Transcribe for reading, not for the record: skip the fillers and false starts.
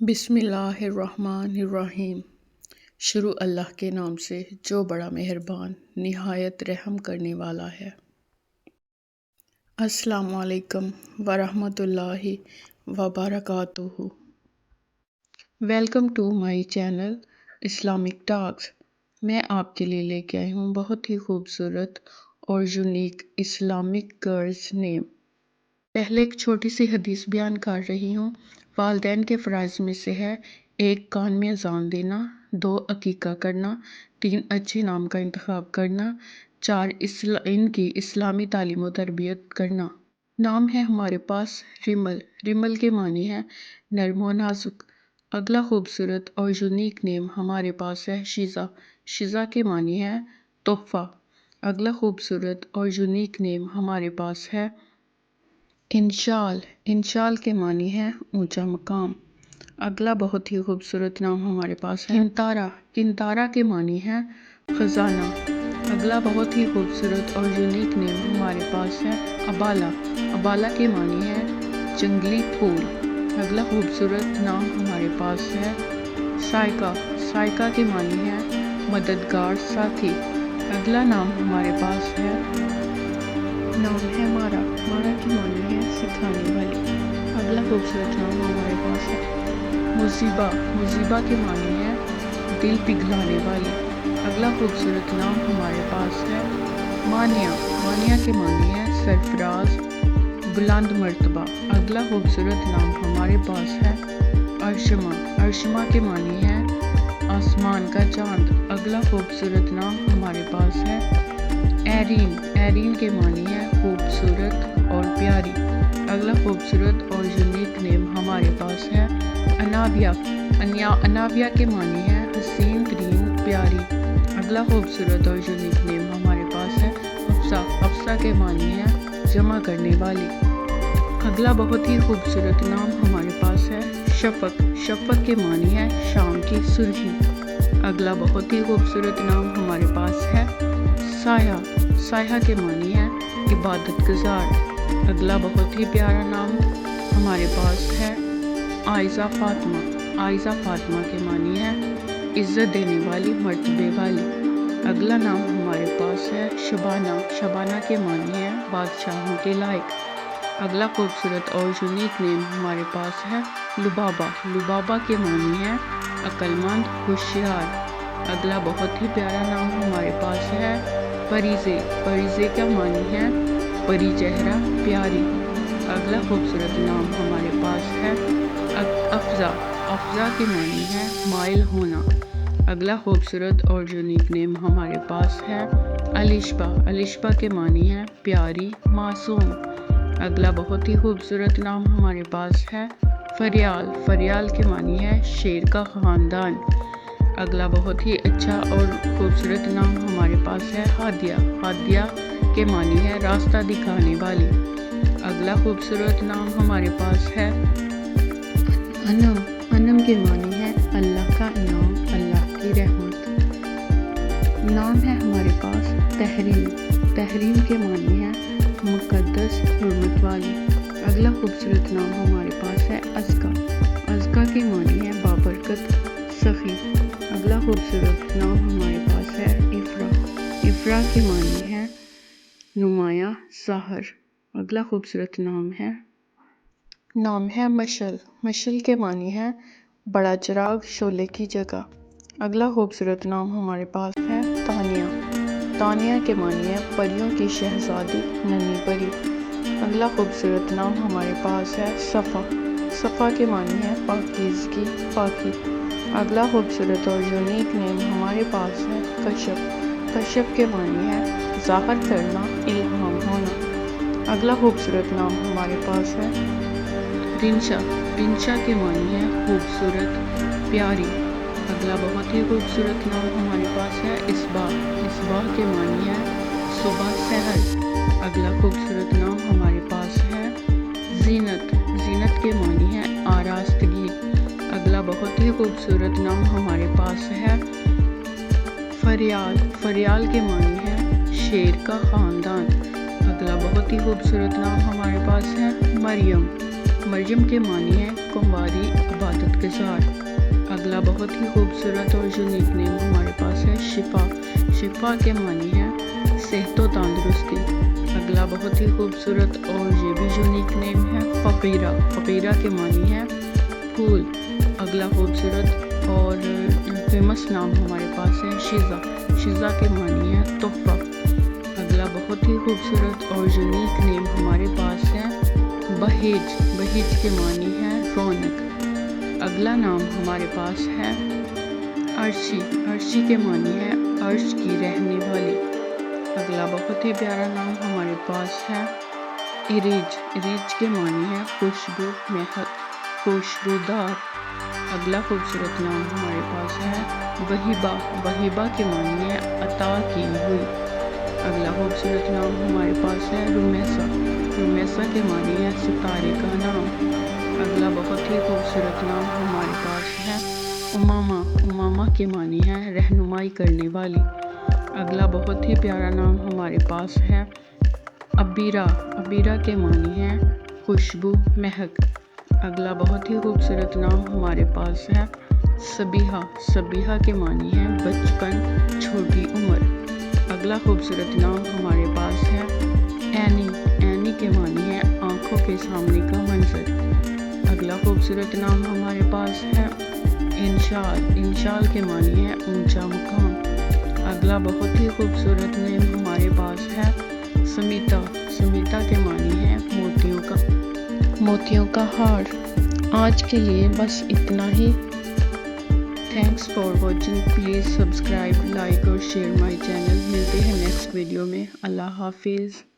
بسم اللہ الرحمن الرحیم۔ شروع اللہ کے نام سے جو بڑا مہربان نہایت رحم کرنے والا ہے۔ السلام علیکم ورحمۃ اللہ وبرکاتہ۔ Welcome to my channel Islamic talks. میں آپ کے لیے لے کے آئی ہوں بہت ہی خوبصورت اور یونیک اسلامک گرلز نیم۔ پہلے ایک چھوٹی سی حدیث بیان کر رہی ہوں۔ والدین کے فرائض میں سے ہے 1 کان میں اذان دینا، 2 عقیقہ کرنا، 3 اچھے نام کا انتخاب کرنا، 4 ان کی اسلامی تعلیم و تربیت کرنا۔ نام ہے ہمارے پاس ریمل۔ ریمل کے معنی ہے نرم و نازک۔ اگلا خوبصورت اور یونیک نیم ہمارے پاس ہے شیزا۔ شیزا کے معنی ہے تحفہ۔ اگلا خوبصورت اور یونیک نیم ہمارے پاس ہے انشال۔ انشال کے معنی ہے اونچا مقام۔ اگلا بہت ہی خوبصورت نام ہمارے پاس ہے کنتارا۔ کنتارا کے معنی ہے خزانہ۔ اگلا بہت ہی خوبصورت اور یونیک نیم ہمارے پاس ہے ابالا۔ ابالا کے معنی ہے جنگلی پھول۔ اگلا خوبصورت نام ہمارے پاس ہے سائکا۔ سائکا کے معنی ہے مددگار ساتھی۔ اگلا نام ہمارے پاس ہے مارا۔ مارا کے معنی ہے سکھانے والی۔ اگلا خوبصورت نام ہمارے پاس ہے مصیبہ۔ مصیبہ کے معنی ہے دل پگھلانے والی۔ اگلا خوبصورت نام ہمارے پاس ہے مانیہ۔ مانیہ کے معنی ہے سرفراز، بلند مرتبہ۔ اگلا خوبصورت نام ہمارے پاس ہے ارشما۔ ارشما کے معنی ہے آسمان کا چاند۔ اگلا خوبصورت نام ہمارے پاس ہے ایرین۔ ایرین کے معنی ہے خوبصورت اور پیاری۔ اگلا خوبصورت اور یونیک نیم ہمارے پاس ہے انابیہ۔ انابیہ کے معنی ہے حسین ترین پیاری۔ اگلا خوبصورت اور یونیک نیم ہمارے پاس ہے حفصہ۔ حفصہ کے معنی ہے جمع کرنے والی۔ اگلا بہت ہی خوبصورت نام ہمارے پاس ہے شفق۔ شفق کے معنی ہے شام کی سرخی۔ اگلا بہت ہی خوبصورت نام ہمارے پاس ہے سایہ۔ سایہ کے معنی ہے عبادت گزار۔ اگلا بہت ہی پیارا نام ہمارے پاس ہے عائزہ فاطمہ۔ عائزہ فاطمہ کے معنی ہے عزت دینے والی، مرتبے والی۔ اگلا نام ہمارے پاس ہے شبانہ۔ شبانہ کے معنی ہے بادشاہوں کے لائق۔ اگلا خوبصورت اور یونیک نیم ہمارے پاس ہے لبابہ۔ لبابہ کے معنی ہے عقل مند، ہوشیار۔ اگلا بہت ہی پیارا نام ہمارے پاس ہے پریزے۔ پریزے کا معنی ہے پری چہرہ، پیاری۔ اگلا خوبصورت نام ہمارے پاس ہے افزا۔ افزا کے معنی ہے مائل ہونا۔ اگلا خوبصورت اور یونیک نیم ہمارے پاس ہے الشبا۔ الشبا کے معنی ہے پیاری، معصوم۔ اگلا بہت ہی خوبصورت نام ہمارے پاس ہے فریال۔ فریال کے معنی ہے شیر کا خاندان۔ اگلا بہت ہی اچھا اور خوبصورت نام ہمارے پاس ہے ہادیہ۔ ہادیہ کے معنی ہے راستہ دکھانے والی۔ اگلا خوبصورت نام ہمارے پاس ہے انم۔ انم کے معنی ہے اللہ کا انعام، اللہ کی رحمت۔ نام ہے ہمارے پاس تحریم۔ تحریم کے معنی ہے مقدس، حرمت والی۔ اگلا خوبصورت نام ہمارے پاس ہے ازکا۔ ازکا کے معنی ہے بابرکت، سخی۔ اگلا خوبصورت نام ہمارے پاس ہے افرا۔ افرا کے معنی ہے نمایاں، ظاہر۔ اگلا خوبصورت نام ہے مشل۔ مشل کے معنی ہے بڑا چراغ، شعلے کی جگہ۔ اگلا خوبصورت نام ہمارے پاس ہے تانیہ۔ تانیہ کے معنی ہے پریوں کی شہزادی، ننھی پری۔ اگلا خوبصورت نام ہمارے پاس ہے صفا۔ صفا کے معنی ہے پاکیزگی، پاکی۔ اگلا خوبصورت اور یونیک نیم ہمارے پاس ہے کشف۔ کشف کے معنی ہے ظاہر کرنا، الہام ہونا۔ اگلا خوبصورت نام ہمارے پاس ہے رنشا۔ رنشا کے معنی ہے خوبصورت، پیاری۔ اگلا بہت ہی خوبصورت نام ہمارے پاس ہے اصباح۔ اصباح کے معنی ہے صبح سحر۔ اگلا خوبصورت نام ہمارے پاس ہے زینت۔ زینت کے معنی ہے آراستگی۔ اگلا بہت ہی خوبصورت نام ہمارے پاس ہے فریال۔ فریال کے معنی ہے شیر کا خاندان۔ اگلا بہت ہی خوبصورت نام ہمارے پاس ہے مریم۔ مریم کے معنی ہے کنواری عبادت گزار۔ اگلا بہت ہی خوبصورت اور یونیک نیم ہمارے پاس ہے شفا۔ شفا کے معنی ہے صحت و تندرستی۔ اگلا بہت ہی خوبصورت اور یہ بھی یونیک نیم ہے فقیرہ۔ فقیرہ کے معنی ہے پھول۔ اگلا خوبصورت اور فیمس نام ہمارے پاس ہے شیزا۔ شیزا کے معنی ہے تحفہ۔ اگلا بہت ہی خوبصورت اور یونیک نیم ہمارے پاس ہے بہیج۔ بہیج کے معنی ہے رونق۔ اگلا نام ہمارے پاس ہے عرشی۔ عرشی کے معنی ہے عرش کی رہنے والی۔ اگلا بہت ہی پیارا نام ہمارے پاس ہے اریج۔ اریج کے معنی ہے خوشبو، مہک، خوشبودار۔ اگلا خوبصورت نام ہمارے پاس ہے وہیبہ۔ وہیبہ کے معنی ہے عطا کی ہوئی۔ اگلا خوبصورت نام ہمارے پاس ہے رومیسا۔ رومیسا کے معنی ہے ستارے کا نام۔ اگلا بہت ہی خوبصورت نام ہمارے پاس ہے امامہ۔ امامہ کے معنی ہے رہنمائی کرنے والی۔ اگلا بہت ہی پیارا نام ہمارے پاس ہے عبیرہ۔ عبیرہ کے معنی ہے خوشبو، مہک۔ اگلا بہت ہی خوبصورت نام ہمارے پاس ہے سبیحہ۔ سبیحہ کے معنی ہے بچپن، چھوٹی عمر۔ اگلا خوبصورت نام ہمارے پاس ہے اینی۔ اینی کے معنی ہے آنکھوں کے سامنے کا منظر۔ اگلا خوبصورت نام ہمارے پاس ہے انشال۔ انشال کے معنی ہے اونچا مقام۔ اگلا بہت ہی خوبصورت نیم ہمارے پاس ہے سمیتا۔ سمیتا کے معنی ہے موتیوں کا ہار۔ آج کے لیے بس اتنا ہی۔ Thanks for watching. Please subscribe, like اور شیئر مائی چینل۔ ملتے ہیں نیکسٹ ویڈیو میں۔ اللہ حافظ۔